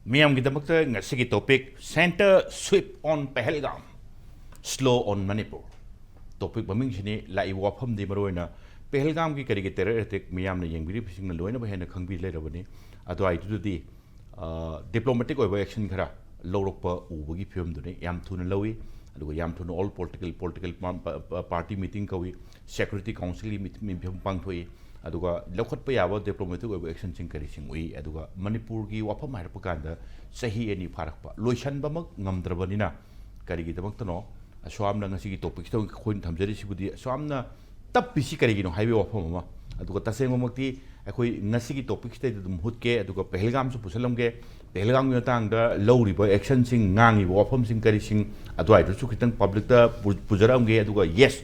Miam Gidamakta Nasiki topic Center Sweep on Pahalgam, Slow on Manipur. Topic Bamingini, La Iwapam de Maroina, Pahalgam ki Karikatek, Miam the Yang Grip, Loina behind a Kangbi later. Ado I do the diplomatic action Kara, Loropa, Ubugi Pum Dune, Yam Tuna Lowy, and Yam Tuna all political party meeting Kawi, Security Council meeting Pangtui. Aduga lokhat pa yawa diplomatic action ching karising ui aduga Manipur gi wapam mai pakanda sahi ani pharak pa loisan ba mak ngamdrabanina karigi damak tano aswamna ngasi gi topic to khoin thamjari sibudi aswamna tap pisi karigi no highway wapam ma aduga taseng makti akhoi ngasi gi topic te dum hutke aduga Pahalgam su pusalamge Pahalgam gi tang da lowri ba action sing ngangi wapam sing karising adwai to su kitang public ta pujaramge aduga yes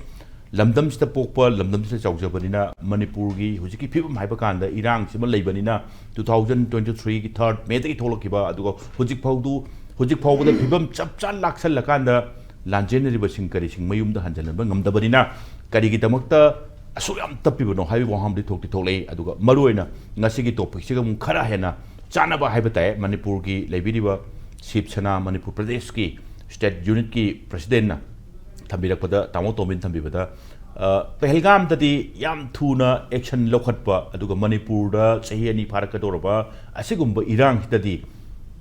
Lamdam sta pokpa lamdam sta chawjabanina Manipur gi hujiki phibam haiba kanda irang sima leibanina 2023 gi 3rd May gi tholokiba aduga hujik phawdu phibam chapchan laksal lakanda lanjenri basing kari sing mayum da hanjalan ba ngamdabanina kari gi damakta asuyam tapibano haibi waham di thole aduga maruina ngasi gi topic siga mun khara hena chana ba haiba tai Manipur gi leibiriba Sipsana Manipur Pradesh ki state unit ki president na Tambirakpada, Tamo Tomin Tambibada, Pahalgam Tadi, Yam Tuna, Action Lokatpa, Aduga Manipur, Sahiani Parakadoraba, Asigumba, Irang Tadi,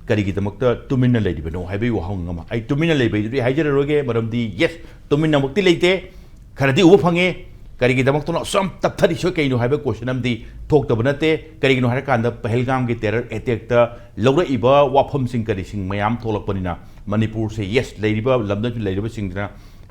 Karigitamakta, Tumina Lady, but no Habi Wahangama. I Tumina Lady, Hajaroge, Madam D, yes, Tumina Muktilate, Karadi Upange, Karigitamakto, some Tapari Shoke, you have a question of the talk to Banate, Karigino Harakanda, Pahalgam get terror, Etekta, Laura Iba, Wapam Sing Karising, Mayam Tolapanina, Manipur say yes, Ladyba, London Lady Singna.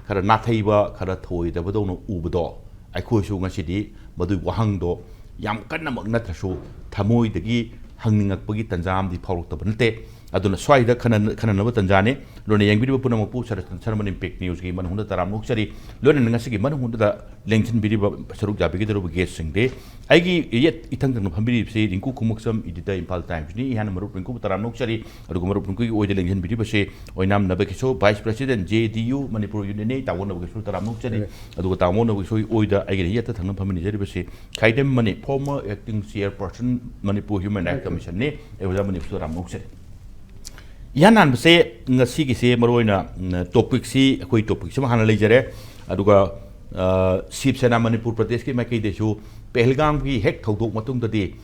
Kara nathaiba kara thoi da badon ubado ai khoi su ngasidi madu wahang do yam kanna mak natrasu thamoi dagi hangningak pagi tanjam di phawrok tabante aduna swaida khana naba tanjane lone yangbi bu punam pu Chairperson impact news gi manhunda taram nuksari lone ngasi gi manhunda da lengthin biri saruk jabi gi daru guest singde ai gi yet ithang tang phambiri se Rinku Khumukcham editor Imphal Times ni han marup Rinku taram nuksari adu marup Rinku gi oide lengthin biri se Oinam Nabakishore Vice President JDU Manipur Union nei tawon nabakishore taram nuksari adu tawon nabakishore oida ai gi yet thang phambini jari se Khaidem Mani former acting Chairperson Manipur Human Rights Commission ne e oja Manipur taram nuksari Yanan se ngasi gi se maroina topic si koi topic sama hana leijare aduga Sipsana Manipur Pradesh ki makai desu Pahalgam gi hek thodok matung dadi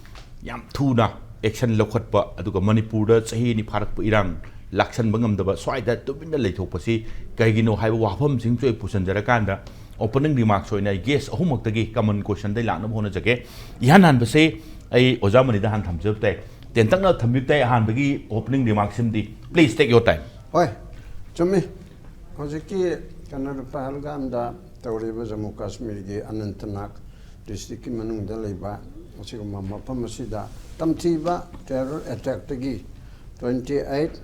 yam thuna action lokhatpa aduga Manipur da sahi ni pharak pa irang laksan bangam daba swaida tubinda leithok pasi kaigino haiba wafam sing choi pusan jara kanda opening remarks oina guest ahumak tagi common question dai lakna hona jage yanan ba se ai ojamani da han thamjab tai Tentang Tamite Han Bagi opening remarks in the please take your time. Oi, Chumi, Oziki, Canada Pahalgam da Tauriba Jammu Kashmir, Anantanak, district Manung Daliba, Osigama Pamasida, Tamtiba, terror attack Tagi, 28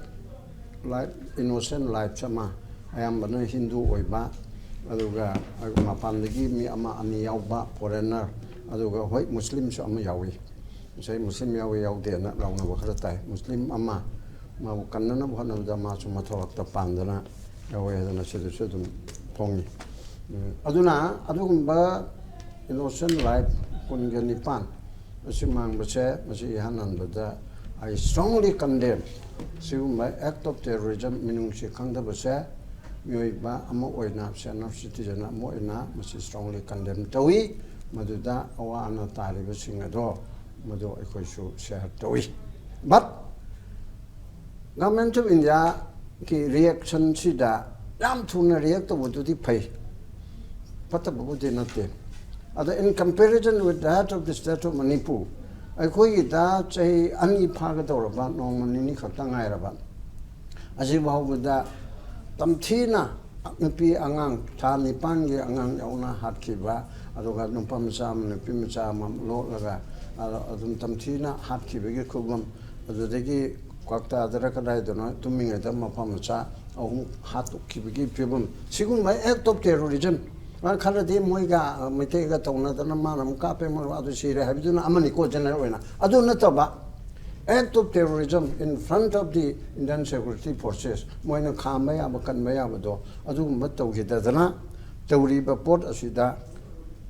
life, innocent life Chama. I am a Hindu Oiba, Aduga, Mapandagi, mi ama Ami Yauba, foreigner, Aduga, white Muslims Ama Yawi. Saya Muslim yawi yaudi na lawan wakar tay Muslim ama mau kanana bukan nama ma cuma tolak tapandana yawi ada sedu pongi aduna ba innocent life kun ganipan masih mang masih hanan beda I strongly condemn siumba act of terrorism minung si kangda bese mioi ba ama oina senior citizen ama oina masih strongly condemn tawi maduda awa ana tali besingado Mado Ekoshu share Toy. But Government of India ki reaction sida Ram Tuna react to the pay. Patabu did not take. In comparison with that of the state of Manipur, I could that say any pagador about no money Katangaraban. As if with that Tamtina Napi Angang, Tani Pangi Angang Yauna Hatkiba, Adoga Numpamsam, Pimsam, Lord. Adun tamtina hat ki begi kubam adudegi kwakta adara kadai dona tuming eta mapamcha au hat ki begi pibum sigun mai act of terrorism man khala de moiga mite ga tawna dana manam ka pe mo adu sire habiduna amani ko general wena adu nataba act of terrorism in front of the Indian security forces moina khama ya bakan maya bado adu matau ki dana tawri ba port asida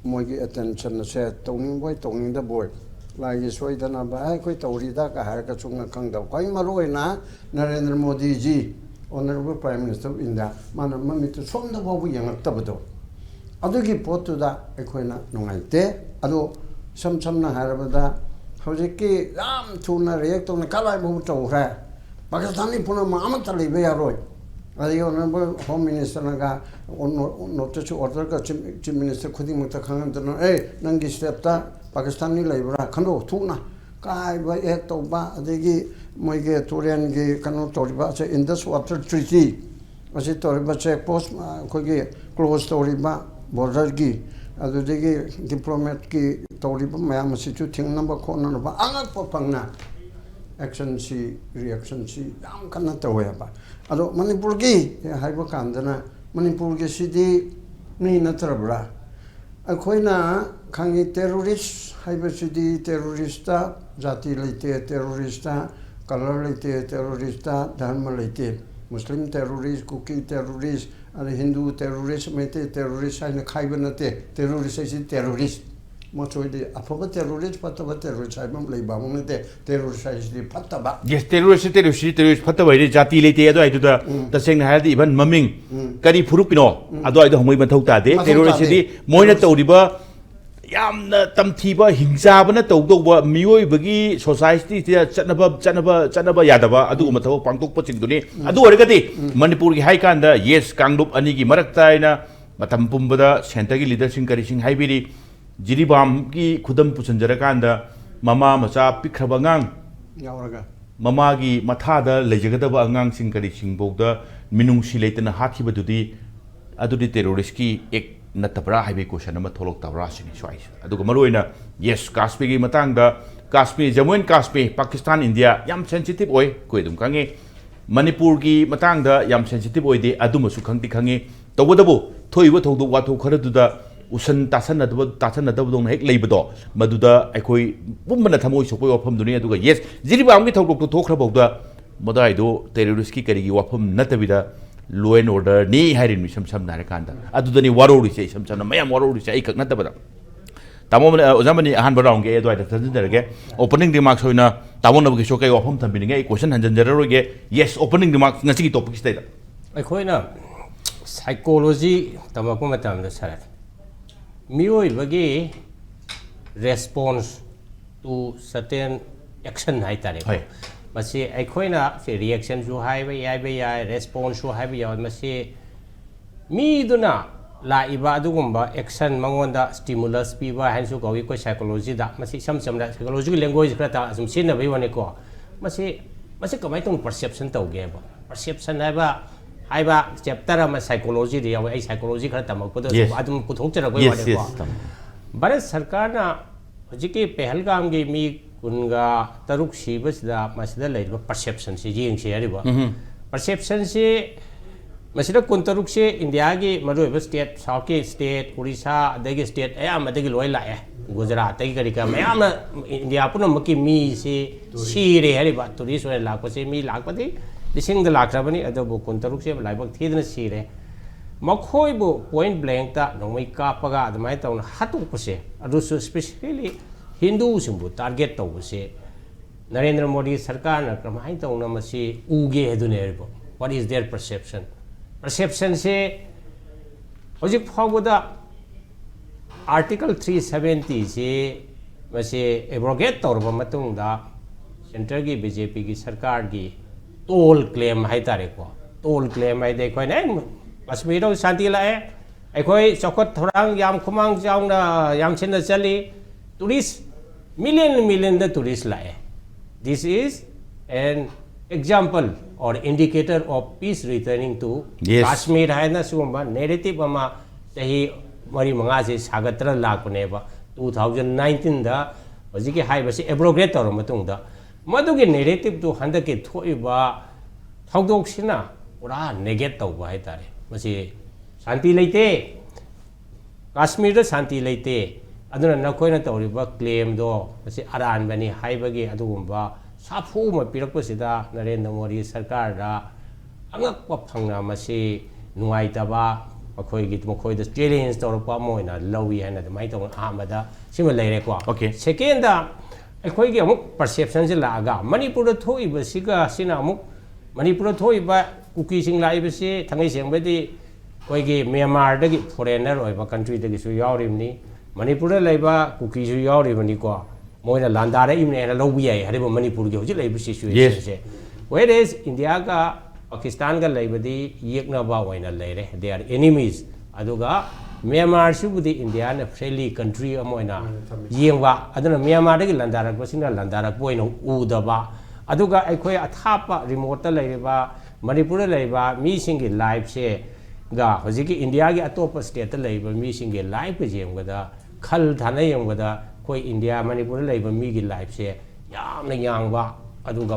moigi attention se tawning boy the boy लागी सोइदनब अखोई तौरीदा का हारका चुंगा खंगदब खै मरुइना Narendra Modi ji honourable prime minister of India माना ममित सोमदा बाबु यंगक्तबदो अदुगी पोतुदा अखोइना नुंगाइते अदो सम समना हारबदा हौजिकी याम थुना रिएक्ट तौना कालाय बाबु तौखरा पाकिस्तानी पुना मामत लेबे यारोय अदि honourable home minister Naga notice order का चीफ मिनिस्टर खुदी मुक्त खंगदनो ए नंगी स्टेपता पाकिस्तानी लेबरा खंदो थुना कायबा एक तौबा अदगी मोइगे तुरेन गे कनो तोरिबा से इंडस वाटर ट्रीटी असे तोरिबा चेक पोस्ट खोगे क्लोज तोरिबा बॉर्डर की अदुदगी डिप्लोमेट की तोरिबा मयाम सिचु थिंगनबा खोननबा अंगक पंगना एक्शन सी रिएक्शन सी याम कन्ना तोयबा अदो मणिपुर की हाइबा कांदना मणिपुर के सिदी नि नत्रबरा अखोइना खांगी टेररिस्ट हाइबसिदी टेररिस्टा जाति लेते टेररिस्टा कलर लेते टेररिस्टा धर्म लेते मुस्लिम टेररिस्ट कुकी टेररिस्ट अरे हिंदू टेररिस्ट मेते टेररिस्ट हाइना खाइबा नते टेररिस्ट है टेररिस्ट मचोइदे अफबा टेररिस्ट फतबा टेररिस्ट हाइबम लेबा मते टेररिस्ट है फतबा यस टेररिस्ट फतबा है जाति लेते अदो आइदुदा तसेंग हायदि इवन ममिंग करी फुरुपिनो अदो आइदो हमoi मथौ तादे टेररिस्ट दि मोइना तौरिबा यामना तमथीबा हिंसाबना तौदौबा मियोइबगी सोसाइटी चनबा यादबा अदु मथौ पांगतोक पचिंगदुनि अदु ओरगदि मणिपुर की हाइकांदा येस कांगलुप अनि की मरक्ताइना मतम पुंबदा सेंटर की लीडरशिप करिसिंग हाइबिरी जिरिबाम की खुदम पुसंजरकांदा ममा मचा पिखरबा ngang यावरगा ममा की मथादा लेजगदबा angang सिंग करिसिंग बोगदा मिनुंगसी लेतना हाखिबदुदि अदुदि टेररिस्ट की एक नतबरा हाइबे क्वेश्चन अमा थोलक्तबरा सिनि स्वाइस अदुगा मरोइना यस काश्मीर की मतंगदा काश्मीर जम्मू एंड काश्मीर पाकिस्तान इंडिया याम सेंसिटिव ओय कोइदुम खंगे मणिपुर की मतंगदा याम सेंसिटिव ओइदे अदुमसु खंगति खंगे तौबदबो थोइबो थौदु वाथौ खरदुदा उसन तासनदबदों हेक लेबदो मदुदा अखोइ बुमबना थमोइ सोपै वाफम दुनि अदुगा यस जिरिबाम की थौदोक थोखरबौदा मदाइदो टेररिस्ट की करिगी वाफम नतबिदा law and order ni hairin misam sam na kanda adudani warori se sam sam mayam warori se ikak natabada tamo ojamani ahan barong ge edoi ta tanjinderge opening remarks hoina tamo nabakishore kai ofam thambinge ei question hanjanjararoge yes opening remarks ngasi ki topic state aikoina psychology tamako matam da sara mioi bagi response to certain action hai tare मसे अखोइना से reaction जो highway याय response जो highway याव मसे मीदुना Laiba दुगुम्बा action मंगोंदा stimulus पीबा हाइसु गवी को psychology दा मसे सम साइकोलॉजी लैंग्वेज खरा ता सम सिन बे वने को मसे कमाय तुम परसेप्शन तौगे बा परसेप्शन हाइबा चैप्टर अमा साइकोलॉजी दे याव आई साइकोलॉजी खरा तमको अदुम पुथोक चरगो वने को भारत सरकार ना हजिके पहलगाम गे मी कुनगा तरुक सीबसदा मसिदा लेबा परसेप्शन से जेंगसे हरिबा परसेप्शन से मसिदा कुन तरुक से इंडिया की मरोइबा स्टेट साउथ के स्टेट उड़ीसा अदगी स्टेट अयाम अदगी लोय लाए गुजरात तगी करिका मयाम इंडिया पुनमकी मी से सीरे हरिबा टूरिस्ट ओय लाकपसे मी लाकपति लिसिंग द लाखराबनी अदबो कुन तरुक से लाइबक थीदना सीरे मखोइबो पॉइंट ब्लैंक ता नोमै कापगा अदमाय तौन हतुपसे अदुसु स्पेसिफिकली हिंदू सिंबु टारगेट तौबसे नरेंद्र मोदी सरकार ना क्रमाय तौना मसी उगे हेदुनेरबो व्हाट इज देयर परसेप्शन से होजिक फावदा आर्टिकल 370 से मसे एब्रोगेट तौरबा मतुंगदा सेंटर की बीजेपी की सरकार की टोल क्लेम है तारे को टोल क्लेम है देखो ने कश्मीर शांति लाए अखोई चौकट थोरांग याम खुमांग जाउना याम छिन चली tourist million the tourists lae. This is an example or indicator of peace returning to Kashmir hai na sumba narrative ama sahi mari manga se sagatra lakne ba 2019 da hojiki hai ba se abrogate tor matung da madu ge narrative to handa ke thoi ba thogdok sina pura negate taw ba hai tare masi shanti leite Kashmir da shanti leite aduna nakoina tawriba claim do masi aran bani haibagi adugumba safu ma pirakpasida Narendra Modi sarkar da angakpa phangna masi nungai taba ꯑꯩꯈꯣꯏꯒꯤ ꯃꯈꯣꯏꯗ challenge ꯇꯧꯔꯛꯄ ꯑꯃ ꯑꯣꯏꯅ ꯂꯧꯏ ꯍꯥꯏꯅ ꯑꯗꯨꯃꯥꯏꯅ ꯇꯧꯅ ꯑꯍꯥꯟꯕꯗ ꯁꯤꯃ ꯂꯩꯔꯦꯀꯣ ꯁꯦꯀꯦꯟꯗ ꯑꯩꯈꯣꯏꯒꯤ ꯑꯃꯨꯛ ꯄꯔꯁꯦꯞꯁꯟꯁꯦ ꯂꯥꯛꯑꯒ ꯃꯅꯤꯄꯨꯔꯗ ꯊꯣꯛꯏꯕꯁꯤꯒ ꯁꯤꯅ ꯑꯃꯨꯛ ꯃꯅꯤꯄꯨꯔꯗ ꯊꯣꯛꯏꯕ ꯀꯨꯀꯤꯁꯤꯡ ꯂꯥꯛꯏꯕꯁꯤ ꯊꯥꯡꯉꯩ ꯁꯦꯡꯕꯗꯤ ꯑꯩꯈꯣꯏꯒꯤ ꯃ꯭ꯌꯥꯟꯃꯥꯔꯗꯒꯤ ꯐꯣꯔꯦꯟꯅꯔ ꯑꯣꯏꯕ ꯀꯟꯇ꯭ꯔꯤꯗꯒꯤꯁꯨ ꯌꯥꯎꯔꯤꯕꯅꯤ ꯃꯅꯤꯄꯨꯔꯗ ꯂꯩꯕ ꯀꯨꯀꯤꯁꯨ ꯌꯥꯎꯔꯤꯕꯅꯤꯀꯣ ꯃꯣꯏꯅ ꯂꯥꯟꯗꯥꯔꯛꯏꯕꯅꯦꯅ ꯂꯧꯕ ꯌꯥꯏ ꯍꯥꯏꯔꯤꯕ ꯃꯅꯤꯄꯨꯔꯒꯤ ꯍꯧꯖꯤꯛ ꯂꯩꯕ ꯁꯤꯆꯨꯋꯦꯁꯟꯁꯦ ꯋꯦꯔꯦꯁ ꯏꯟꯗꯤꯌꯥꯒ ꯄꯥꯀꯤꯁꯇꯥꯟꯒ ꯂꯩꯕꯗꯤ ꯌꯦꯛꯅꯕ ꯑꯣꯏꯅ ꯂꯩꯔꯦ ꯗꯦ ꯑꯥꯔ ꯑꯦꯅꯤꯃꯤꯁ ꯑꯗꯨꯒ ꯃ꯭ꯌꯥꯟꯃꯥꯔꯁꯤꯕꯨꯗꯤ ꯏꯟꯗꯤꯌꯥꯅ ꯐ꯭ꯔꯦꯟꯂꯤ ꯀꯟꯇ꯭ꯔꯤ ꯑꯃ ꯑꯣꯏꯅ ꯌꯦꯡꯕ ꯑꯗꯨꯅ ꯃ꯭ꯌꯥꯟꯃꯥꯔꯗꯒꯤ ꯂꯥꯟꯗꯥꯔꯛꯄꯁꯤꯡꯅ ꯂꯥꯟꯗꯥꯔꯛꯄ ꯑꯣꯏꯅ ꯎꯗꯕ ꯑꯗꯨꯒ ꯑꯩꯈꯣꯏ ꯑꯊꯥꯞꯄ ꯔꯤꯃꯣꯠꯇ ꯂꯩꯔꯤꯕ ꯃꯅꯤꯄꯨꯔꯗ ꯂꯩꯔꯤꯕ ꯃꯤꯁꯤꯡꯒꯤ ꯂꯥꯏꯐꯁꯦ ꯒ ꯍꯧꯖꯤꯛꯀꯤ ꯏꯟꯗꯤꯌꯥꯒꯤ ꯑꯇꯣꯞꯄ ꯁ꯭ꯇꯦꯠꯇ ꯂꯩꯔꯤꯕ ꯃꯤꯁꯤꯡꯒꯤ ꯂꯥꯏꯐꯀ ꯌꯦꯡꯕꯗ ꯈꯜ ꯊꯥꯅ ꯌꯦꯡꯕꯗ ꯑꯩꯈꯣꯏ ꯏꯟꯗꯤꯌꯥ ꯃꯅꯤꯄꯨꯔꯗ ꯂꯩꯕ ꯃꯤꯒꯤ ꯂꯥꯏꯐꯁꯦ ꯌꯥꯝꯅ ꯌꯥꯡꯕ ꯑꯗꯨꯒ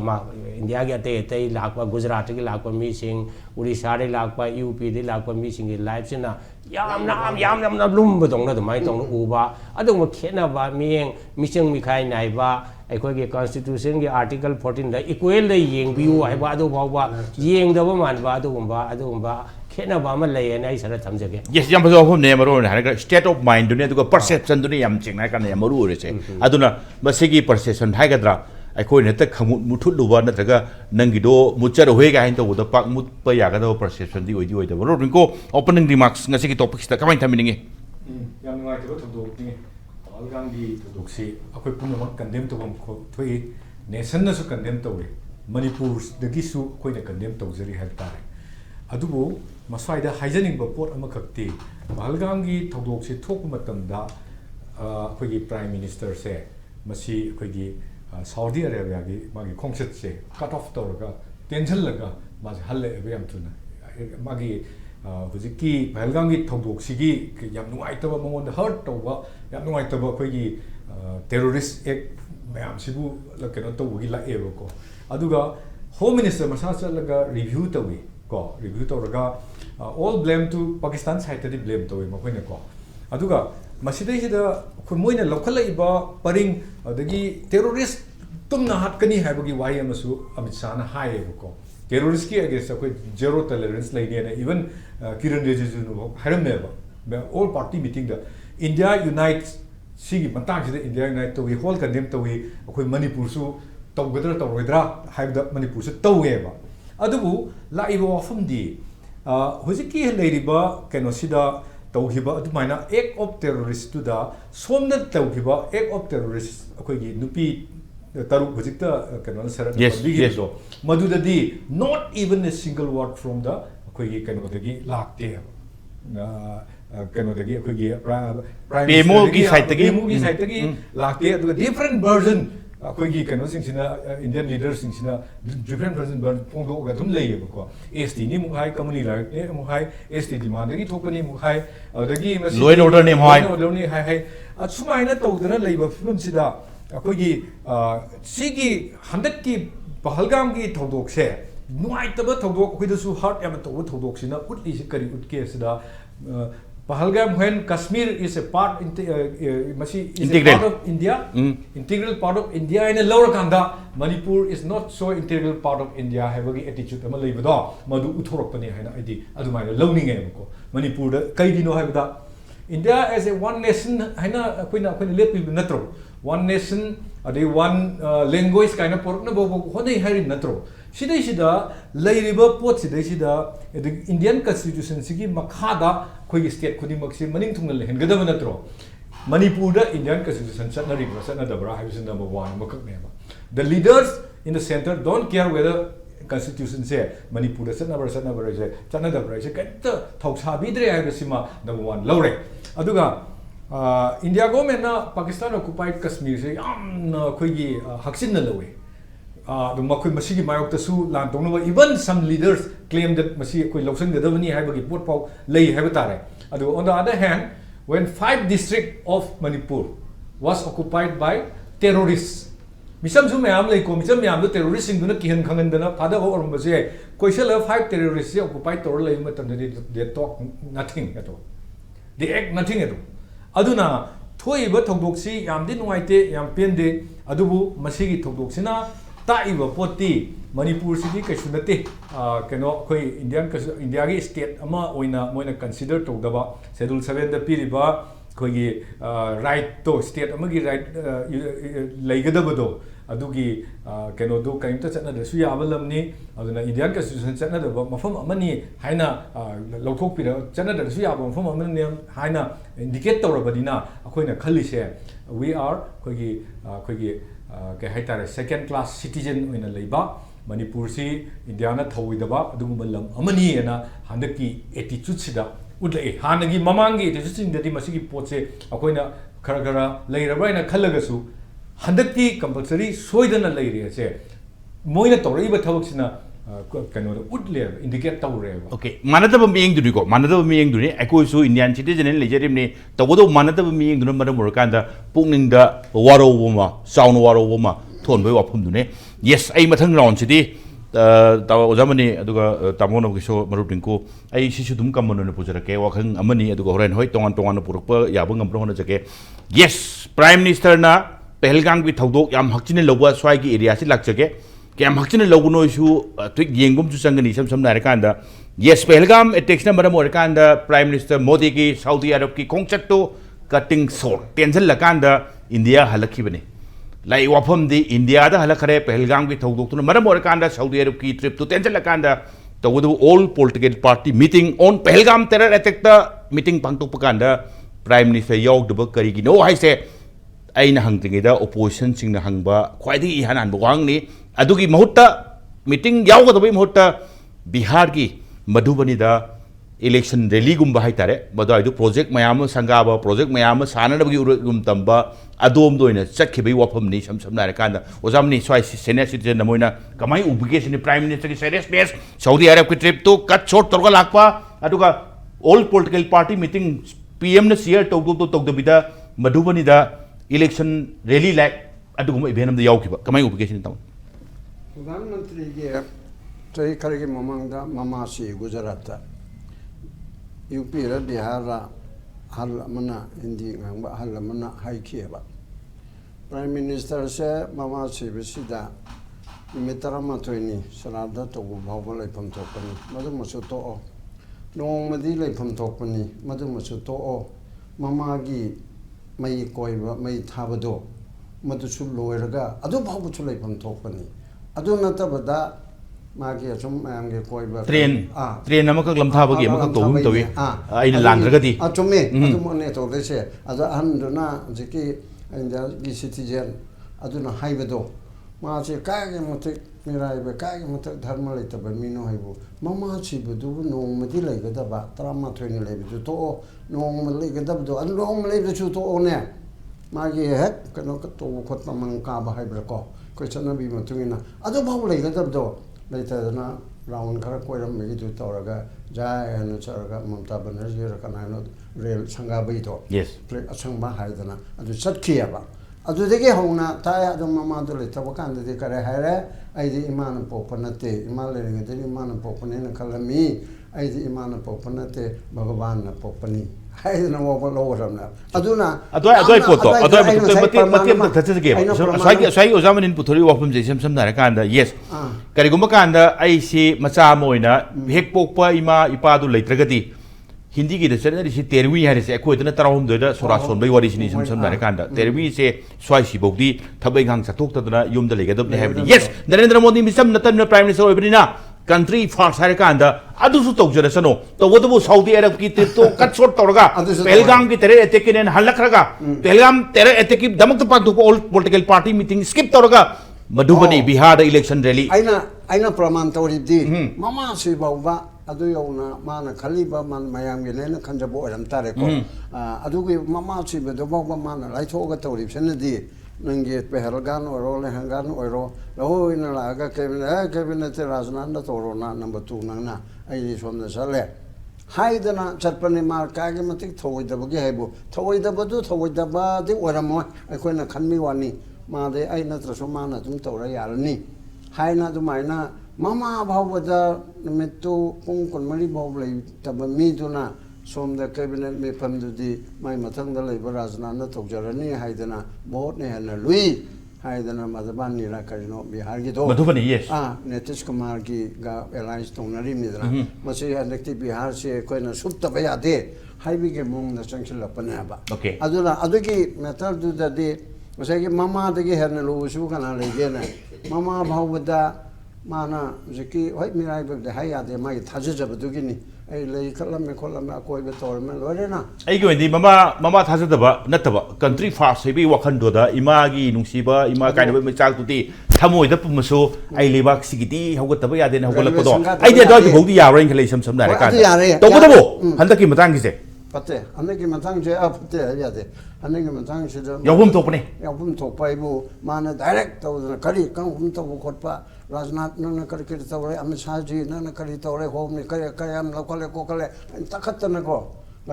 ꯏꯟꯗꯤꯌꯥꯒꯤ ꯑꯇꯩ ꯑꯇꯩ ꯂꯥꯛꯄ ꯒꯨꯖꯔꯥꯠꯇꯒꯤ ꯂꯥꯛꯄ ꯃꯤꯁꯤꯡ ꯎꯔꯤꯁꯥꯗꯒꯤ ꯂꯥꯛꯄ ꯌꯨ ꯄꯤꯗꯒꯤ ꯂꯥꯛꯄ ꯃꯤꯁꯤꯡꯒꯤ ꯂꯥꯏꯐꯁꯤꯅ ꯌꯥꯝꯅ ꯂꯨꯝꯕꯗꯧꯅ ꯑꯗꯨꯃꯥꯏꯅ ꯇꯧꯅ ꯎꯕ ꯑꯗꯨꯒꯨꯝꯕ ꯈꯦꯠꯅꯕ ꯃꯤꯆꯪ ꯃꯤꯈꯥꯏ ꯅꯥꯏꯕ ꯑꯩꯈꯣꯏꯒꯤ ꯀꯟꯁꯇꯤꯇ꯭ꯌꯨꯁꯟꯒꯤ ꯑꯥꯔꯇꯤꯀꯜ 14ꯗ ꯏꯀ꯭ꯋꯦꯜꯗ ꯌꯦꯡꯕꯤꯌꯨ ꯍꯥꯏꯕ ꯑꯗꯨ ꯐꯥꯎꯕ ꯌꯦꯡꯗꯕ ꯃꯥꯟꯕ ꯑꯗꯨꯒꯨꯝꯕ ꯈꯦꯠꯅꯕ ꯑꯃ ꯂꯩꯌꯦꯅ ꯑꯩ ꯁꯔ ꯊꯝꯖꯒꯦ ꯌꯦꯁ ꯌꯥꯝ ꯐꯖꯕ ꯋꯥꯐꯝꯅꯦ ꯃꯔꯨ ꯑꯣꯏꯅ ꯍꯥꯏꯔꯒ ꯁ꯭ꯇꯦꯠ ꯑꯣꯐ ꯃꯥꯏꯟꯗꯨꯅꯤ ꯑꯗꯨꯒ ꯄꯔꯁꯦꯞꯁꯟꯗꯨꯅꯤ ꯌꯥꯝ ꯆꯦꯡꯅ ꯍꯥꯏꯔꯀꯥꯟꯗ ꯌꯥꯝ ꯃꯔꯨ ꯑꯣꯏꯔꯤꯁꯦ ꯑꯗꯨꯅ ꯃꯁꯤꯒꯤ ꯄꯔꯁꯦꯞꯁꯟ ꯍꯥꯏꯒꯗ꯭ꯔꯥ ꯑꯩꯈꯣꯏꯅ ꯍꯦꯛꯇ ꯃꯨꯊꯨꯠꯂꯨꯕ ꯅꯠꯇ꯭ꯔꯒ ꯅꯪꯒꯤꯗꯣ ꯃꯨꯠꯆꯔꯍꯣꯏ ꯀꯥꯏꯅ ꯇꯧꯕꯗ ꯄꯥꯛ ꯃꯨꯠꯄ ꯌꯥꯒꯗꯕ ꯄꯔꯁꯦꯞꯁꯟꯗꯤ ꯑꯣꯏꯗꯕ ꯔꯤꯡꯀꯣ ꯑꯣꯄꯅꯤꯡ ꯔꯤꯃꯥꯔꯛꯁ ꯉꯁꯤꯒꯤ ꯇꯣꯄꯤꯛꯁꯤꯗ ꯀꯃꯥꯏꯅ ꯊꯝꯕꯤꯅꯤꯡꯉꯤ ꯌꯥꯝ ꯅꯨꯡꯉꯥꯏꯇꯕ ꯊꯧꯗꯣꯛꯅꯤ ꯄꯍꯜꯒꯥꯝꯒꯤ ꯊꯧꯗꯣꯛꯁꯤ ꯑꯩꯈꯣꯏ ꯄꯨꯝꯅꯃꯛ ꯀꯟꯗꯦꯝ ꯇꯧꯐꯝ ꯊꯣꯛꯏ ꯅꯦꯁꯟꯅꯁꯨ ꯀꯟꯗꯦꯝ ꯇꯧꯔꯤ ꯃꯅꯤꯄꯨꯔꯗꯒꯤꯁꯨ ꯑꯩꯈꯣꯏꯅ ꯀꯟꯗꯦꯝ ꯇꯧꯖꯔꯤ ꯍꯥꯏꯕ ꯇꯥꯔꯦ ꯑꯗꯨꯕꯨ ꯃꯁ꯭ꯋꯥꯏꯗ ꯍꯥꯏꯖꯅꯤꯡꯕ ꯄꯣꯠ ꯑꯃꯈꯛꯇꯤ ꯄꯍꯜꯒꯥꯝꯒꯤ ꯊꯧꯗꯣꯛꯁꯤ ꯊꯣꯛꯄ ꯃꯇꯝꯗ ꯑꯩꯈꯣꯏꯒꯤ ꯄ꯭ꯔꯥꯏꯝ ꯃꯤꯅꯤꯁꯇꯔꯁꯦ ꯃꯁꯤ ꯑꯩꯈꯣꯏꯒꯤ ꯁꯥꯎꯗꯤ ꯑꯔꯦꯕꯤꯌꯥꯒꯤ ꯃꯥꯒꯤ ꯈꯣꯡꯆꯠꯁꯦ ꯀꯠ ꯑꯣꯐ ꯇꯧꯔꯒ ꯇꯦꯟꯁꯤꯜꯂꯒ ꯃꯥꯁꯦ ꯍꯜꯂꯛꯑꯦꯕ ꯌꯥꯝ ꯊꯨꯅ ꯃꯥꯒꯤ ꯍꯧꯖꯤꯛꯀꯤ ꯄꯍꯜꯒꯥꯝꯒꯤ ꯊꯧꯗꯣꯛꯁꯤꯒꯤ ꯌꯥꯝ ꯅꯨꯡꯉꯥꯏꯇꯕ ꯃꯉꯣꯟꯗ ꯍꯔꯠ ꯇꯧꯕ ꯌꯥꯝ ꯅꯨꯡꯉꯥꯏꯇꯕ ꯑꯩꯈꯣꯏꯒꯤ ꯇꯦꯔꯣꯔꯤꯁ ꯑꯦꯛ ꯃꯌꯥꯝꯁꯤꯕꯨ ꯀꯩꯅꯣ ꯇꯧꯕꯒꯤ ꯂꯥꯛꯑꯦꯕꯀꯣ ꯑꯗꯨꯒ ꯍꯣꯝ ꯃꯤꯅꯤꯁꯇꯔ ꯃꯁꯥ ꯆꯠꯂꯒ ꯔꯤꯚ꯭ꯌꯨ ꯇꯧꯏ ꯀꯣ ꯔꯤꯚ꯭ꯌꯨ ꯇꯧꯔꯒ ꯑꯣꯜ ꯕ꯭ꯂꯦꯝ ꯇꯨ ꯄꯥꯀꯤꯁꯇꯥꯟ ꯁꯥꯏꯠꯇꯗꯤ ꯕ꯭ꯂꯦꯝ ꯇꯧꯏ ꯃꯈꯣꯏꯅꯀꯣ ꯑꯗꯨꯒ ꯃꯁꯤꯗꯩꯁꯤꯗ ꯑꯩꯈꯣꯏ ꯃꯣꯏꯅ ꯂꯧꯈꯠꯂꯛꯏꯕ ꯄꯔꯤꯡ ꯑꯗꯒꯤ ꯇꯦꯔꯣꯔꯤꯁ ꯇꯨꯝꯅ ꯍꯥꯠꯀꯅꯤ ꯍꯥꯏꯕꯒꯤ ꯋꯥꯍꯩ ꯑꯃꯁꯨ ꯑꯃꯤꯠ ꯁꯥꯍꯅ ꯍꯥꯏꯌꯦꯕꯀꯣ ꯇꯦꯔꯣꯔꯤꯁꯀꯤ ꯑꯦꯒꯦꯟꯁꯇ ꯑꯩꯈꯣꯏ ꯖꯦꯔꯣ ꯇꯣꯂꯦꯔꯦꯟꯁ ꯂꯩꯅꯦꯅ ꯏꯚꯟ ꯀꯤꯔꯟ ꯔꯤꯖꯤꯖꯨꯅ ꯍꯥꯏꯔꯝꯃꯦꯕ ꯑꯣꯜ ꯄꯥꯔꯇꯤ ꯃꯤꯇꯤꯡꯗ ꯏꯟꯗꯤꯌꯥ ꯌꯨꯅꯥꯏꯠ ꯁꯤꯒꯤ ꯃꯇꯥꯡꯁꯤꯗ ꯏꯟꯗꯤꯌꯥ ꯌꯨꯅꯥꯏꯠ ꯇꯧꯏ ꯍꯣꯜ ꯀꯟꯗꯦꯝ ꯇꯧꯏ ꯑꯩꯈꯣꯏ ꯃꯅꯤꯄꯨꯔꯁꯨ ꯇꯧꯒꯗ꯭ꯔꯥ ꯇꯧꯔꯣꯏꯗ꯭ꯔꯥ ꯍꯥꯏꯕꯗ ꯃꯅꯤꯄꯨꯔꯁꯨ ꯇꯧꯋꯦꯕ ꯑꯗꯨꯕꯨ ꯂꯥꯛꯏꯕ ꯋꯥꯐꯝꯗꯤ ꯍꯧꯖꯤꯛꯀꯤ ꯂꯩꯔꯤꯕ ꯀꯩꯅꯣꯁꯤꯗ ꯇꯧꯈꯤꯕ ꯑꯗꯨꯃꯥꯏꯅ ꯑꯦꯛ ꯑꯣꯐ ꯇꯦꯔꯣꯔꯤꯁꯇꯨꯗ ꯁꯣꯝꯗ ꯇꯧꯈꯤꯕ ꯑꯦꯛ ꯑꯣꯐ ꯇꯦꯔꯣꯔꯤꯁ ꯑꯩꯈꯣꯏꯒꯤ ꯅꯨꯄꯤ ꯇꯔꯨꯛ ꯍꯧꯖꯤꯛꯇ ꯀꯩꯅꯣꯅ ꯁꯔꯠꯅ ꯄꯟꯕꯤꯈꯤꯕꯗꯣ ꯃꯗꯨꯗꯗꯤ not even a single word from the ꯑꯩꯈꯣꯏꯒꯤ ꯀꯩꯅꯣꯗꯒꯤ ꯂꯥꯛꯇꯦꯕ ꯀꯩꯅꯣꯗꯒꯤ ꯑꯩꯈꯣꯏꯒꯤ ꯄ꯭ꯔꯥꯏꯝ ꯃꯤꯅꯤꯁꯇꯔꯒꯤ ꯁꯥꯏꯠꯇꯒꯤ ꯂꯥꯛꯇꯦ ꯑꯗꯨꯒ ꯗꯤꯐꯔꯦꯟ ꯚꯔꯖꯟ ꯑꯩꯈꯣꯏꯒꯤ ꯀꯩꯅꯣꯁꯤꯡꯁꯤꯅ ꯏꯟꯗꯤꯌꯟ ꯂꯤꯗꯔꯁꯤꯡꯁꯤꯅ ꯗꯤꯐꯔꯦꯟ ꯚꯔꯖꯟ ꯐꯣꯡꯗꯣꯛꯑꯒ ꯑꯗꯨꯝ ꯂꯩꯌꯦꯕꯀꯣ ꯑꯦꯁ ꯇꯤꯅꯤ ꯑꯃꯨꯛ ꯍꯥꯏ ꯀꯝꯃꯨꯅꯤ ꯂꯥꯏꯔꯛꯅꯤ ꯑꯃꯨꯛ ꯍꯥꯏ ꯑꯦꯁ ꯇꯤ ꯗꯤꯃꯥꯟꯗꯒꯤ ꯊꯣꯛꯄꯅꯤ ꯑꯃꯨꯛ ꯍꯥꯏ ꯑꯗꯨꯗꯒꯤ ꯂꯣ ꯑꯦꯟ ꯑꯣꯔꯗꯔꯅꯤ ꯍꯥꯏ ꯁꯨꯃꯥꯏꯅ ꯇꯧꯗꯅ ꯂꯩꯕ ꯐꯤꯕꯝꯁꯤda ꯑꯩꯈꯣꯏꯒꯤ ꯁꯤꯒꯤ ꯍꯟꯗꯛꯀꯤ ꯄꯍꯜꯒꯥꯝꯒꯤ ꯊꯧꯗꯣꯛꯁꯦ ꯅꯨꯡꯉꯥꯏꯇꯕ ꯊꯧꯗꯣꯛ ꯑꯩꯈꯣꯏꯗꯁꯨ ꯍꯥꯔꯠ ꯌꯥꯝꯅ ꯇꯧꯕ ꯊꯧꯗꯣꯛꯁꯤꯅ ꯎꯠꯂꯤꯁꯤ ꯀꯔꯤ ꯎꯠꯀꯦ ꯁꯤꯗ Pahalgam when Kashmir is a part part of India, integral part of India in a lower kanda, Manipur is not so integral part of India have a attitude ama leibada madu uthorakpani haina id adumai learning ko Manipur da kaidino haibada India as a one nation haina akoina lepi natro one nation ade one language kind of pork na bo honai hari natro sidai sida leiriba pot sidai sida Indian constitution sigi makhada khoi state khudimak si maning thungal hengadaba natro Manipur da Indian constitution satnaribra satnadabra haibisina number 1 makak neba the leaders in the center don't care whether constitution say Manipur da satnabra je satnadabra je katta thausa bidre haibisima number 1 lawre aduga India government na Pakistan occupied Kashmir se yamna khoigi haksin na lawe makoi masigi mayoktasu lan tongna even some leaders claim that masi koi lawsan gadabani haibagi pot pau lei haibatare adu on the other hand when 5 district of Manipur was occupied by terrorists misam su mayam lei ko misam mayam do terrorists sing duna kihan khangandana phada ho orum base koisala 5 terrorists occupied tor lei matam they talk nothing at all they act nothing at all aduna thoiba thogdoksi yamdi nuaite yam pende adubu masigi thogdoksina Taiba पोती Manipur city कैसु नते कनो कोई India की state अमा Moina consider तौदबा schedule 7 the पीरिबा कोई right तो state अमगी right लेगदबदो अदुगी कनो दो कइमता चनदसु याबलमनी अदुना इंडियन कॉन्स्टिट्यूशन चनदब मफम अमनी हाइना लौथोकपिर चनदसु याब मफम अमनी हाइना इंडिकेट तौरबदिना अखोइना खल्लिसे वी आर कोई के हाइतारे सेकेंड क्लास सिटीजन ओइना लेबा मणिपुर से इंडिया थौदबा अदुगुम्बा लम अमनी एना हंदकी एटीट्यूड सिदा उदले हानगी ममांगी एटीट्यूड सिंददी मसिगी पोचे अखोइना खरा खरा लेरबाइना खल्लगसु हंदकी कंपल्सरी सोइदना लेरिसे मोइना तौरइबा थबकसिना कनो उदले इंडिकेट तौरेबा ओके मानदब मियेंग दुनिको मानदब मियेंग दुनि अकोइसु इंडियन सिटीजन लेजरिमनि तबदो मानदब मियेंग दुन मरम ओरकांदा पुकनिंगदा वारोबमा साउन वारोबमा थोनबय वाफम दुने यस आई मथंग राउंड सिटी ताव ओजामनी अदुगा तामो नबकिशोर मरुप रिंकु आई सिसु दुम कमन पुजरके वाखंग अमनी अदुगा होरेन होय तोंगान तोंगान पुरप याबो ngam होना जके यस प्राइम मिनिस्टर ना पहलगाम की थौदोक याम हक्चिने लौबा स्वाई की एरिया से लाक्चके क्या हक्चिने लौगनो इशू ट्विक येंगुम सु संगनी सम नारकांदा यस पहलगाम एटेक्स ना मरम ओरकांदा प्राइम मिनिस्टर मोदी की सऊदी अरब की खोंगचट्टो कटिंग शॉट टेंशन लकांदा इंडिया हलखिबने लाई वाफम दी इंडिया दा हलखरे पहलगाम की थौदोक तुन मरम ओरकांदा सऊदी अरब की ट्रिप तो टेंशन लकांदा तवदो all political party meeting on Pahalgam terror attack दा मीटिंग पांगतोकपांदा प्राइम मिनिस्टर यावदब करिगिनो हाइसे अना हंगद्रीद ओपोजिशन सिंह हंग खाई इहान वांगनी अदुगी महुत्ता मीटिंग यावगदबई महुत्ता बिहार की मधुबनी इलेक्शन रैली गुम हाइतारे मदु प्रोजेक्ट मयाम संगाब प्रोजेक्ट मयाम सानबगी उरगुम तंब अदोम दोइना चखिबई वाफमनी सम नारकांदा ओजामनी स्वाई सीनियर सिटीजन मोइना कमाई उबिगेसनी प्राइम मिनिस्टर की सीरियसनेस सऊदी अरब की ट्रिप तो कट शॉट तोरगा लाकपा अदुगा all political party meeting PM ने शेयर तौदबिदा मधुबनी इलेक्शन रैली लाइक अदुगुम इवेंट अमदा यावखिबा कमाई उबिगेसनी ताउ प्रधानमंत्री के चही खरगी ममंगदा ममासी गुजरात यूपी रा बिहार रा हल मना हिंदी ngangba हल मना हाइखिबा प्राइम मिनिस्टर से ममासी बिसिदा मितरमा थोइनी सनादा तोगु भावबा लेफम थोपनी मदु मसु तो नोंगमदी लेफम थोपनी मदु मसु तो ममागी मई कोइबा मई थाबदो मदुसु लोयरगा अदु भावबुसु लेफम थोपनी अदु नतबदा मागे असुम मांगे कोइबा ट्रेन अमकक लमथाबगी अमकक तोहुम तोवी आइना लांद्रगदी अचुमे अदु मने तोदेसे अदु अहनदुना जिकी इंडिया की सिटीजन अदुना हाइबदो मासे कागे मते मिराइबे कागे मते धर्म लेतबे मिनो हाइबो ममा छिबदु नोंमदि लेगदबा तरामा थोइनि लेबदु तो नोंम लेगदबदो अदु नोंम लेबदु तो ओने मागे हेक कनो तो खोतमा मंका बाहाइब्रको क्वेश्चनबी मतुगिना अदु भाव लेगदबदो लेतदना राउंड खरा कोइरम मेगिदु तौरगा जाय हनु चरगा ममता बनर्जी र कनानो रेल संगाबैदो यस प्लेट असंबा हाइदना अदु सटखियाबा अदुदगी होना ताय अदु ममादु लेतबा कांददि करे हायरे आइदि इमान पोपनते इमान लेंगदि इमान पोपने न खलमी आइदि इमान पोपनते भगवान न पोपनी हाइदना वोबा लोरमना अदुना अदोय पोतो अदोय मते थचगे स्वाई ओजामनिन पुथोरी वाफम जेसम समनारे कांदा यस करिगुम कांदा आइसी मचा मोइना हेक पोकपा इमा इपादु लेत्रगति हिंदी की दसने से तेरवी है से अखोइदना तराहुम दोदा सोरा सोनबई वारिसिनी सम नारे कांदा तेरवी से स्वाइसी बोगदी थबै गांग चथोक्तदना युमदा लेगदबने हैबनी यस नरेंद्र मोदी मिसम नतन प्राइम मिनिस्टर ओइबनिना कंट्री फार्स है कांदा अदुसु तौजरसनो तवदबु सऊदी अरब की ट्रिप तो कट शॉट तौरगा पहलगाम की तेरे अटैक ने हलखरगा पहलगाम तेरे अटैक की दमक पांतु all political party meeting skip तौरगा मधुबनी बिहार इलेक्शन रैली आइना प्रमाण तौरिदी ममा सिबाउबा अदु यौना माना खलीबा मान मयाम गे लेना खंजबो ओरम तारे को अदुगी ममा सिबदो बाउबा माना लाइथोगा तौरिबसनदी नंगे पहलगान ओरो लेहंगान ओरो लहोइना लागा कैबिनेट राजनांद तोरोना नंबर 2 नंगना आई सोमना चले हाइदना चटपने मार कागे मतिक थोइदबगे हाइबो थोइदबदि ओरमो अखोइना खनमी वानी मादे आई नत्रसो माना तुम तौरा यारनी हाइना दुमाइना ममा भावबदा नमितु पुंग कोनमरी भाव लई तब मीदुना सोमदा कैबिनेट में फमदुदी माय मथंगदा लेबा राजनांद तौजरनी हाइदना बहुत ने हन लुई हाइदना मधुबनी रा करिनो बिहार की दो मधुबनी यस नीतीश कुमार की एलायंस तौनरी मिदना मसी हंदक्ति बिहार से कोइना सुप्तब यादे हाइबी के मोंग चंगसिलपनेबा ओके अदुना अदुगी मेथड दुददी मसागी मामा दगी हेरना लोसु kana लेगेना मामा भावबदा माना जकी होय मिराय बगदे हाय यादे मागी थाजजबदुगिनी ऐ लई खलम खोलम कोइबे तोरम लोरेना ऐ गो दी mama थाजदबा नतबा country fast heavy वखंदोदा Imangi नुसीबा इमा काइनबे मचाल तुती थमोइदा पुमसो ऐ लेबाक सिगिती हौगतबा यादे न हौगलपदो ऐ दे दो बौदी यारोइन खले सम सम नारे का तोबदबो हंदकी मतंग गिसे पते अन्नकी मतंग जे अपते यादे अन्नकी मतंग से यावुम थोपने यावुम थोपाइबो माने डायरेक्ट तौदना करी कंगुम तबो खोटपा राजनाथ न कर के तौरे अमित शाह जी न करी तौरे होम ने करे कयाम लकोले कोकले तखतन को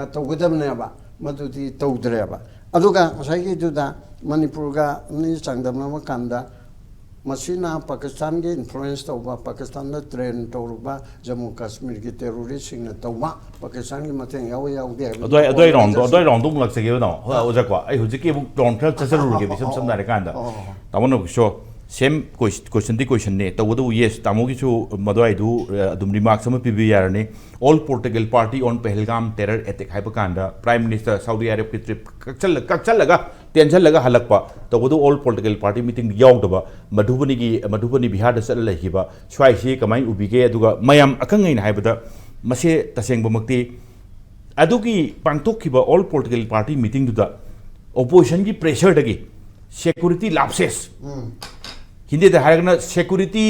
तौगदमनेबा मदुदी तौद्रेबा अदुगा सैगी दुदा मणिपुर का नि चांगदमना कांदा मसीना पाकिस्तान के इन्फ्लुएंस तौबा पाकिस्तान न ट्रेन तौरुबा जम्मू कश्मीर की टेररिस्ट सिंह न तौबा पाकिस्तान की मतें यावदे अदोय राउंड लक्सगे नो ओजाको आई हुजिकी राउंड फेल चसरुगे बिसम सम नारे कांदा तामनो शो सेम क्वेश्चन ने तवदो येस तामोगी मदवाइदू अदुम रिमार्क्स अमा पिबि यारने all political party on Pahalgam terror attack हाइब कांदा प्राइम मिनिस्टर सऊदी अरब की ट्रिप कक्चलगा टेंशन लगा हलकपा तवदो ऑल पोलिटिकल पार्टी मीटिंग यावदबा मधुबनी बिहार द चल लहिबा स्वाइसी कमाई उबिगे अदुगा मयाम अखंगैन हाइबदा मसे तसेंगबमक्ति अदुगी पांगथोखिबा ऑल पोलिटिकल पार्टी मीटिंग दुदा ओपोजिशन की प्रेशर दगी सिक्योरिटी लैप्सेस हिंदी हारगना सिक्योरिटी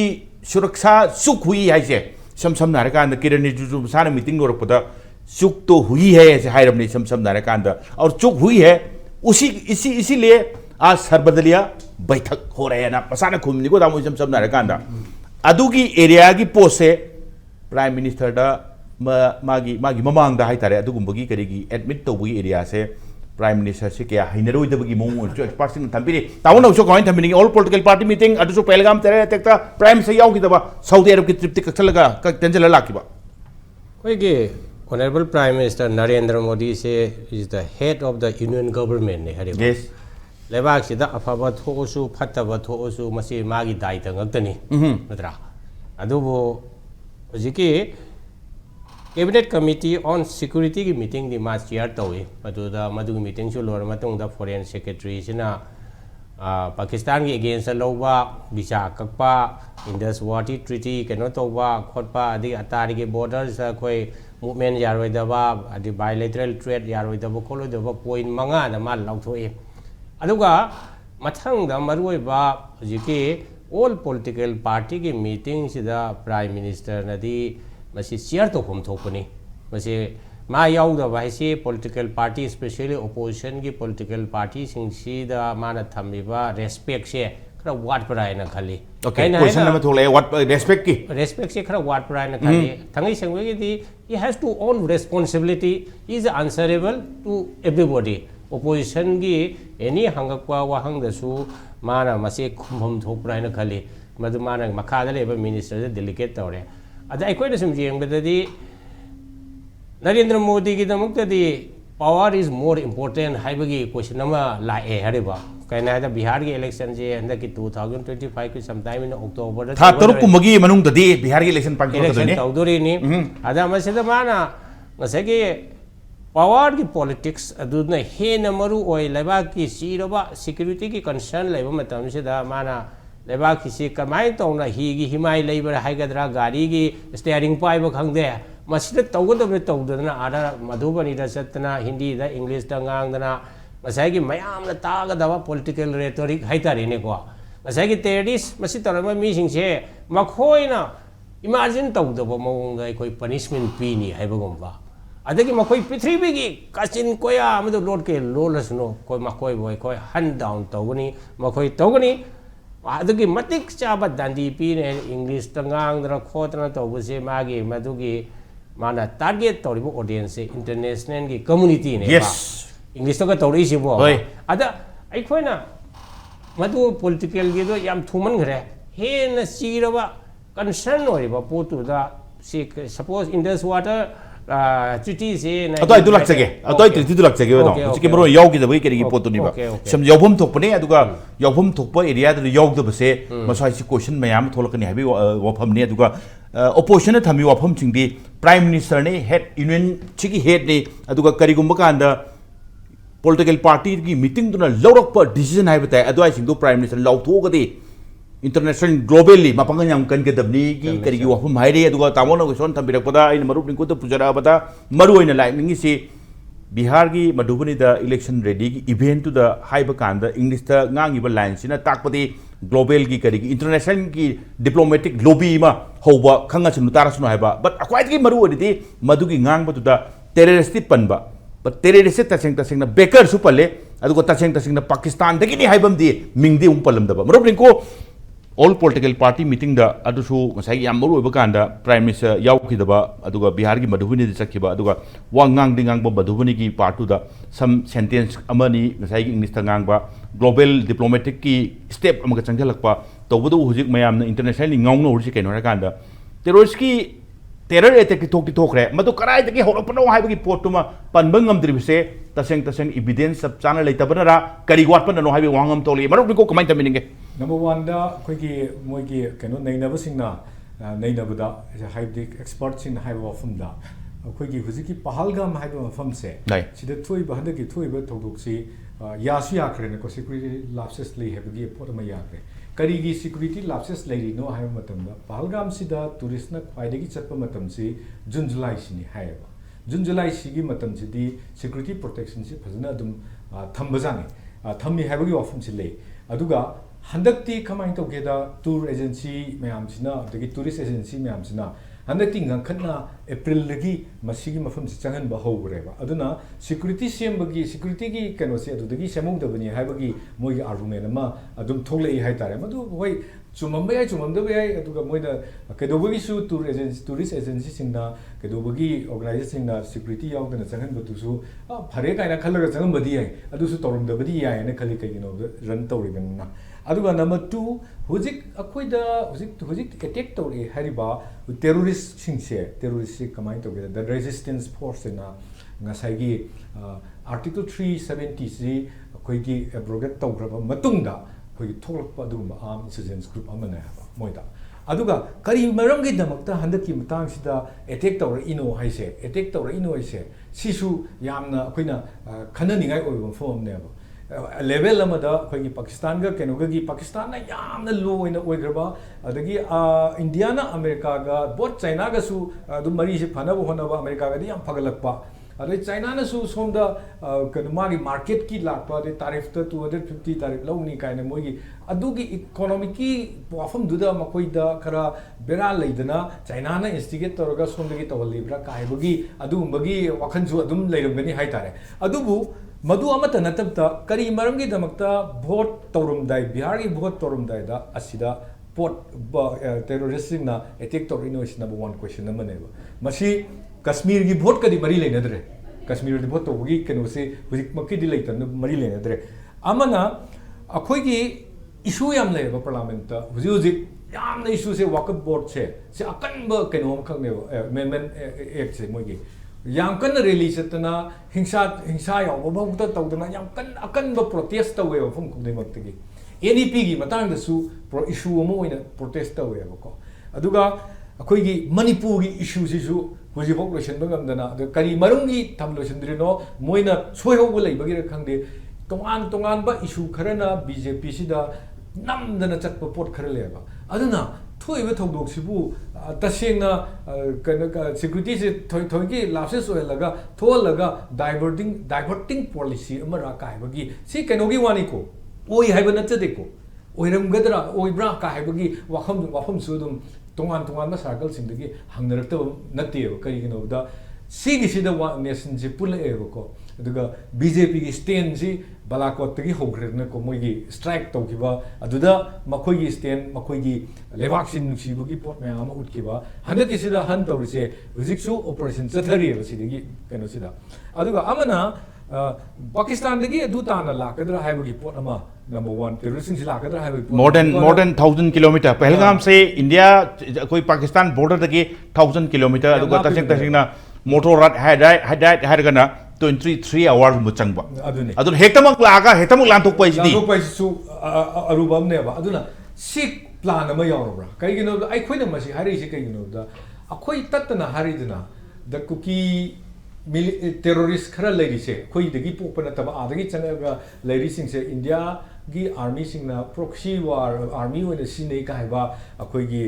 सुरक्षा चुक हुई है से सम सम नारकांद किरण रिजिजू सारा मीटिंग लोरपदा चुक तो हुई है ऐसे हायरबनी सम नारकांद और चुक हुई है इसीलिए आज सर्वदलीय बैठक हो रहे हैं ना पसाना खुमनी को दामो सम नारकांद अदुगी एरिया की पोस्ट से प्राइम मिनिस्टर दा मागी ममांग दा हाइतारे अदुगुंबगी करिगी एडमिट तौबगी एरिया से प्राइम मिनिस्टर से क्या हिनरोइदबगी मोंग एक्सपर्ट्स थम्पिरी तावन औसो कमाइन थम्पिनी ऑल पोलिटिकल पार्टी मीटिंग अदुसो पहलगाम टेरर अटैक ता प्राइम से यावगिदबा सऊदी अरब की ट्रिप ति कक्चलगा टेंजल लाकिबा कोइगे honourable prime minister Narendra Modi से is the head of the union government ने हरे यस लेबाक सिदा अफबा थोसु फतबा थोसु मसी मागी दायित्व ngaktani नत्रा अदुबो हजिकी कैबिनेट कमिटी ऑन सिक्योरिटी की मीटिंग दी मा चेयर तौए मधु मीटिंग से लोर मतुंग फॉरेन सेक्रेटरी सिना पाकिस्तान की अगेंस्ट लौबा विसा कक्पा इंडस वाटर ट्रीटी कनो तौबा खोटपा अदि अतारी के बॉर्डर्स कोई मूवमेंट यारोइदबा अदि बायलैटरल ट्रेड यारोइदबा खोलोइदबा पॉइंट मंगा न मा लौथोए अदुगा मथंग दा मरुइबा हजिकी ऑल पॉलिटिकल पार्टी की मीटिंग सिदा प्राइम मिनिस्टर नदी मसी शेयर तो हम थोपनी मसी मा याउदबा हाइसे पॉलिटिकल पार्टी स्पेशली ओपोजिशन की पॉलिटिकल पार्टी सिंगसीदा माना थमिबा रेस्पेक्ट से खरा वाट परायना खाली ओके क्वेश्चन नंबर थोले व्हाट रेस्पेक्ट से खरा वाट परायना खाली थंगई संगवे दी he has to own responsibility is answerable to everybody opposition की एनी हंगकवा वाहंगदसु माना मसे खुमम थोपरायना खाली मधु माना मखादा लेबा मिनिस्टर से डेलीगेट तौरे अदा अखोइना सम जेंगबददी नरेंद्र मोदी की दमक्तदी पावर इज मोर इम्पोर्टेंट हाइबगी क्वेश्चन नंबर लाए हरेबा कहना है बिहार के इलेक्शन जे अंदर की 2025 की समटाइम इन अक्टूबर था तरुक कुमगी मनुंग ददी बिहार की इलेक्शन पांगथोकदनी तौदोरिनी अदा मसेदा माना मसेगी पावर की पॉलिटिक्स अदुना हेन मरु ओय लेबा की सीरबा सिक्योरिटी की कंसर्न लेबा मतम सेदा माना लेबा किसी कमाई तौना हिगी हिमाई लेबर हाइगद्रा गाड़ी की स्टीयरिंग पाइब खंगदे मसिद तौगदब तौदना आदा मधुबनी दा चतना हिंदी दा इंग्लिश दा गांगदना मसाई की मयाम ना तागदवा पॉलिटिकल रेटोरिक हाइतारिने को मसाई की टेररिस्ट मसि तरम मी सिंगसे मखोइना इमेजिन तौदब मौंग कोई पनिशमेंट पीनी हाइबगुंबा अदगी मखोई पृथ्वी की काचिन कोया अमदो लोड के लोलसनो कोई मखोई बोय कोई हन डाउन तौगनी मखोई तौगनी अदुगी मतिक चाबा दांडी पीने इंग्लिश तंगांगदना खोतना तौबसे मागी मदुगी माना टारगेट तौरिबो ऑडियंस से इंटरनेशनल की कम्युनिटी ने इंग्लिश तो का तौरी सिबो अदा अखोइना मदु पॉलिटिकल की दो याम थुमन घरे हेन सीरबा कंसर्न होइबा पोतुदा suppose Indus water treaty se atoi du lakchage atoi treaty du lakchage no chike maro yaw gi da bai keri pot ni ba sam yawbom thokpane aduga yawbom thokpa area da yaw da base masai si question mayam tholakani habi wafam ne aduga opposition na thami wafam chingdi prime minister ne head union chiki head ne aduga kari gumba kanda political party ki meeting duna lawrak pa decision hai batai adwai sing do prime minister law tho gadi international globally mapangan yang kan ke dabni ki kari gi wafam hai re aduga tamona ko son thambirak pada in marup ning ko to pujara bata maru oina lai ning si Bihar gi Madhubani da election ready gi event to the high bakanda English ta ngang iba line sina takpati global gi kari gi international gi diplomatic lobby ma hoba khanga chunu tarasunu haiba but akwai gi maru odi madu gi ngang ba to da terrorist panba but terrorist taseng na baker su pale adugo taseng na Pakistan da gi ni haibam di mingdi palam da ba maru rinko all political party meeting da adusu ngasai yam maru oba kanda prime minister yaw khidaba aduga Bihar gi Madhubani di sakhiba aduga wangang dingang ba Madhubani gi partu da some sentence amani ngasai gi English tangang ba global diplomatic ki step amaga changjalakpa tawbudu hujik mayam na internationally ngawno ursi kaino ra kanda terrorist ki terror attack ki thokre madu karai da ki horapano haiba gi potuma panbang ngamdri bise taseng evidence sab chana leitabana ra kari watpana no haiba wangam toli maru ko comment mininge Number 1 da koigi moigi keno nainaba singna nainabada haibdi experts in haiba wafum da koigi huziki Pahalgam haiba wafum se sida thui ba handa ki thui ba thodok si yasu yakre ne ko security lapses lei habgi potama yakre kari gi security lapses lei no haiba matam da Pahalgam sida tourist na khwaide gi chatpa matam si June July sini haiba June July sigi matam si di security protection si phajana dum thambajani thammi haiba gi wafum si lei aduga handakti kamain to geda tour agency mayam sina dagi tourist agency mayam sina handakti ngakhatna April lagi masigi mafam si changan ba hogreba aduna security sembagi security gi kano se adudagi semung dabani haibagi moigi argument ma adum tholei haitare madu hoi chumambai chumamdabai aduga moida kedobagi su tour agency tourist agency singna kedobagi organization na security yaudana changan batu su phare kaina khalaga changam badi ai adusu torum dabadi ai ne khali kai no run tawribanna aduga number 2 hujik akoida hujik attack tawri hariba terrorist singse terrorist kamai to the resistance force na ngasai gi article 373 akoigi abrogate tawgraba matungda akoigi tholakpa adugumba armed insurgents group amana haba moida aduga kari maramgi damakta handaki matang sida attack tawra ino haise sisu yamna akoina khananingai oibam form ne ba level amada khoi Pakistan ga kenoga gi Pakistan na yamna low ina oigraba adagi India na America ga both China ga su du mari se phana bo hona ba America ga di yam phagalakpa adai China na su somda magi market ki lakpa de tariff ta 250 tariff lawni kaina mogi adugi economic ki wafam duda makoi da khara bera leidana China na instigate toroga somdagi tawalibra kaibagi adumbagi wakhan su adum leirambani haitare adubu Madu amata natabta kari maramgi damakta vote torumdai Bihar gi vote torumdai da asida pot terrorist na attack torino is number 1 question na maneba masi Kashmir gi vote kadi mari leinadre Kashmir di vote togi kenu se hujik makki di leitan mari leinadre amana akhoi gi issue yam leba parliament ta hujik yam na issue se wakab board se akan ba kenu khakne amendment act se mogi yang kan release tana hingsa yaw babau ta tawdana yang kan akan ba protest tawe fum kudai maktagi NEP gi matang da su pro issue mo ina protest tawe ba ko aduga akoi gi Manipur gi issue si su huji population bangam dana da kari marung gi thamlotion drino moina soiho bo lei bagi khangde tongan ba issue kharana BJP sida namdana chatpa pot kharale ba aduna thoibe thodok sibu tasengna security se thoigi lapses oelaga tholaga diverting policy amara kai bagi si kenogi wani ko oi haiba natade ko oiram gadra oibra ka haibagi wafam su dum tongan ma circle singdagi hangnarakta natte kari gino da sigi sida wa nation je pula ko aduga BJP gi stand si balakot gi hogrena ko moigi strike tawkiba aduda makoi gi stand makoi gi lewak sin sibu gi pot ma ama utkiba handa ki sida han tawrise hujiksu operation chathari ba sidagi kano sida aduga amana Pakistan dagi dutana lakadra haibagi pot ama number 1 terrorism si lakadra haibagi more than 1000 kilometer Pahalgam se India koi Pakistan border dagi 1000 kilometer aduga tasing na motorat hai gana 23 hours mu changba aduni adun hektamak laga hektamak lantok pai di lantok pai su arubam ne ba aduna sik plan ama yaurabra kai gino ai khoina masi hari si kai gino da akhoi tatna hari dina the cookie terrorist khara lairi se khoi dagi popana taba adagi changa lairi sing se India gi army sing na proxy war army oina sinei ka haiba akhoi gi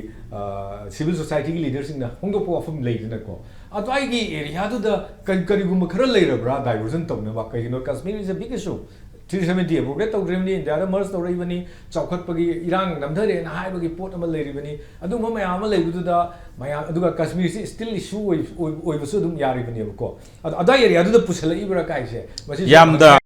civil society gi leaders sing na hongdo po afum leidina ko adai gi area du da kari gum khara leirabra diversion tawna ba kai no Kashmir is a big issue 370 progress tawremni India da mars tawribani chawkhat pagi irang namdare na hai bagi pot ama leiribani adu ma maya ama leibudu da maya aduga Kashmir is still issue oi basu dum yari bani ko adai area du da pusala ibra kai se yam da